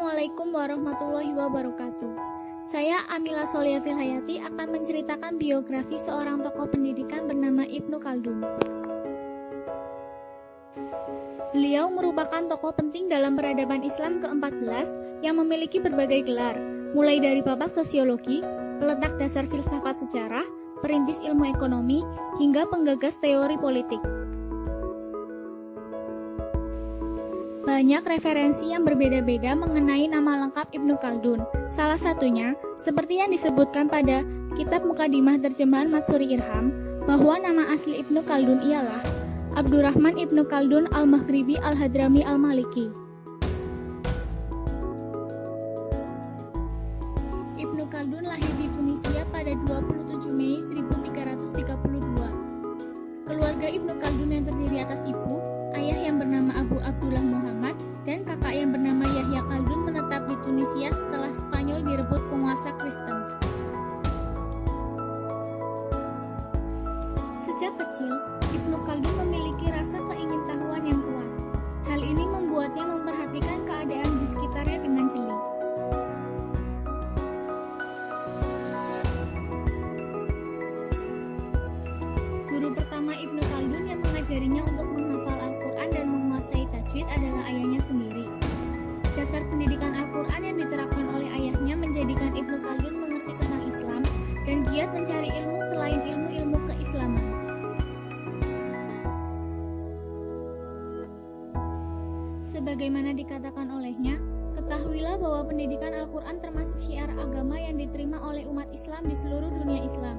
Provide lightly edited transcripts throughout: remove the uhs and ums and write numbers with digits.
Assalamualaikum warahmatullahi wabarakatuh. Saya Amila Solia Filhayati akan menceritakan biografi seorang tokoh pendidikan bernama Ibnu Khaldun. Beliau merupakan tokoh penting dalam peradaban Islam ke-14 yang memiliki berbagai gelar, mulai dari babak sosiologi, peletak dasar filsafat sejarah, perintis ilmu ekonomi, hingga penggagas teori politik. Banyak referensi yang berbeda-beda mengenai nama lengkap Ibnu Khaldun. Salah satunya, seperti yang disebutkan pada kitab Mukadimah terjemahan Matsuri Irham, bahwa nama asli Ibnu Khaldun ialah Abdurrahman Ibnu Khaldun al-Maghribi al-Hadrami al-Maliki. Ibnu Khaldun lahir di Tunisia pada 27 Mei 1332. Keluarga Ibnu Khaldun yang terdiri atas ibu, ayah yang bernama Abu Abdullah Muhammad, dan kakak yang bernama Yahya Khaldun menetap di Tunisia setelah Spanyol direbut penguasa Kristen. Sejak kecil, Ibnu Khaldun memiliki rasa keingintahuan yang kuat. Hal ini membuatnya memperhatikan keadaan di sekitarnya dengan jeli. Guru pertama Ibnu Khaldun yang mengajarinya untuk menghafal Al-Quran dan menguasai tajwid adalah ayahnya sendiri. Dasar pendidikan Al-Quran yang diterapkan oleh ayahnya menjadikan Ibnu Khaldun mengerti tentang Islam dan giat mencari ilmu selain ilmu-ilmu keislaman. Sebagaimana dikatakan olehnya, ketahuilah bahwa pendidikan Al-Quran termasuk syiar agama yang diterima oleh umat Islam di seluruh dunia Islam.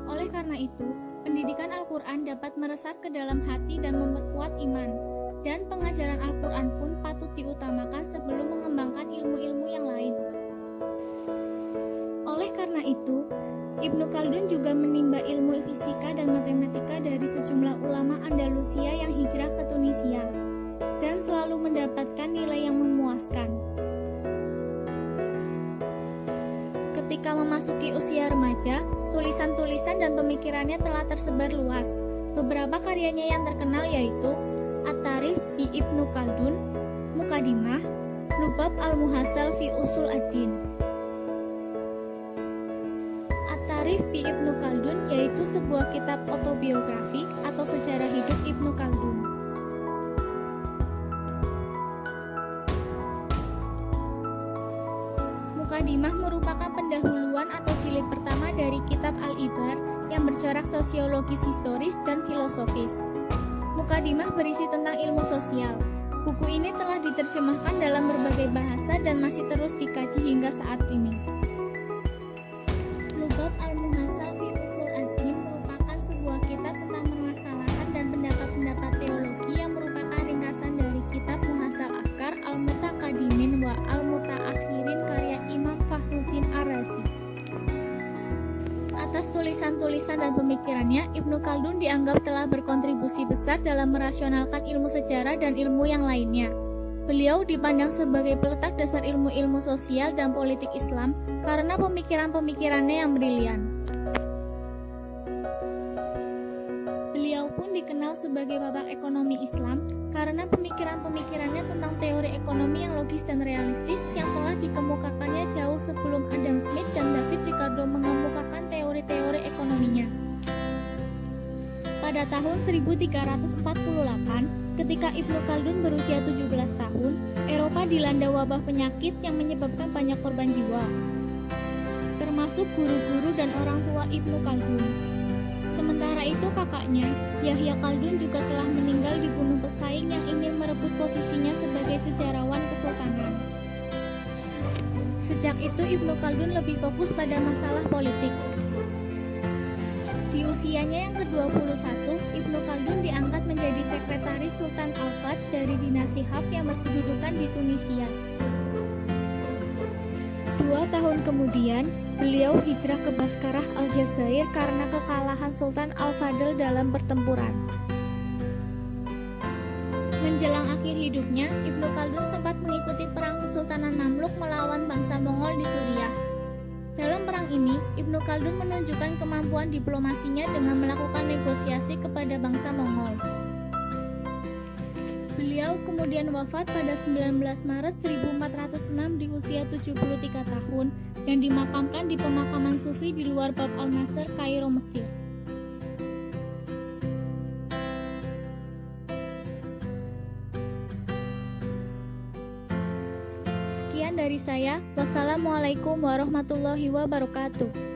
Oleh karena itu, pendidikan Al-Quran dapat meresap ke dalam hati dan memperkuat iman, dan pengajaran Al-Quran pun patut diutamakan sebelum mengembangkan ilmu-ilmu yang lain. Oleh karena itu, Ibnu Khaldun juga menimba ilmu fisika dan matematika dari sejumlah ulama Andalusia yang hijrah ke Tunisia, dan selalu mendapatkan nilai yang memuaskan. Ketika memasuki usia remaja, tulisan-tulisan dan pemikirannya telah tersebar luas. Beberapa karyanya yang terkenal yaitu At-Tarikh bi Ibnu Khaldun, Mukadimah, Lubab al-Muhassal fi Usul ad-Din. At-Tarikh bi Ibnu Khaldun yaitu sebuah kitab autobiografi atau sejarah hidup Ibnu Khaldun. Mukadimah merupakan pendahuluan atau jilid pertama dari kitab Al-Ibar yang bercorak sosiologis historis dan filosofis. Mukadimah berisi tentang ilmu sosial. Buku ini telah diterjemahkan dalam berbagai bahasa dan masih terus dikaji hingga saat ini. Lubab al-Muhassal fi Usul ad-Din merupakan sebuah kitab tentang permasalahan dan pendapat-pendapat teologi yang merupakan ringkasan dari kitab Muhassal Afkar al-Mutaqaddimin wa al-Mutaakhirin karya Imam Fakhruddin Ar-Razi. Atas tulisan-tulisan dan pemikirannya, Ibnu Khaldun dianggap telah berkontribusi besar dalam merasionalkan ilmu sejarah dan ilmu yang lainnya. Beliau dipandang sebagai peletak dasar ilmu-ilmu sosial dan politik Islam karena pemikiran-pemikirannya yang brilian. Beliau pun dikenal sebagai babak ekonomi Islam karena pemikiran-pemikirannya tentang teori ekonomi yang logis dan realistis yang telah dikemukakannya jauh sebelum Adam Smith dan David Ricardo mengemukakan teori-teori ekonominya. Pada tahun 1348, ketika Ibnu Khaldun berusia 17 tahun, Eropa dilanda wabah penyakit yang menyebabkan banyak korban jiwa, termasuk guru-guru dan orang tua Ibnu Khaldun. Sementara itu kakaknya, Yahya Khaldun juga telah meninggal dibunuh pesaing yang ingin merebut posisinya sebagai sejarawan kesultanan. Sejak itu Ibnu Khaldun lebih fokus pada masalah politik. Di usianya yang ke-21, Ibnu Khaldun diangkat menjadi sekretaris Sultan Al-Fat dari dinasti Haf yang berkedudukan di Tunisia. 2 tahun kemudian, beliau hijrah ke Baskarah Aljazair karena kekalahan Sultan Al-Fadl dalam pertempuran. Menjelang akhir hidupnya, Ibnu Khaldun sempat mengikuti perang Kesultanan Mamluk melawan bangsa Mongol di Suriah. Dalam perang ini, Ibnu Khaldun menunjukkan kemampuan diplomasinya dengan melakukan negosiasi kepada bangsa Mongol. Beliau kemudian wafat pada 19 Maret 1406 di usia 73 tahun dan dimakamkan di pemakaman sufi di luar Bab al-Nasr, Kairo, Mesir. Sekian dari saya. Wassalamualaikum warahmatullahi wabarakatuh.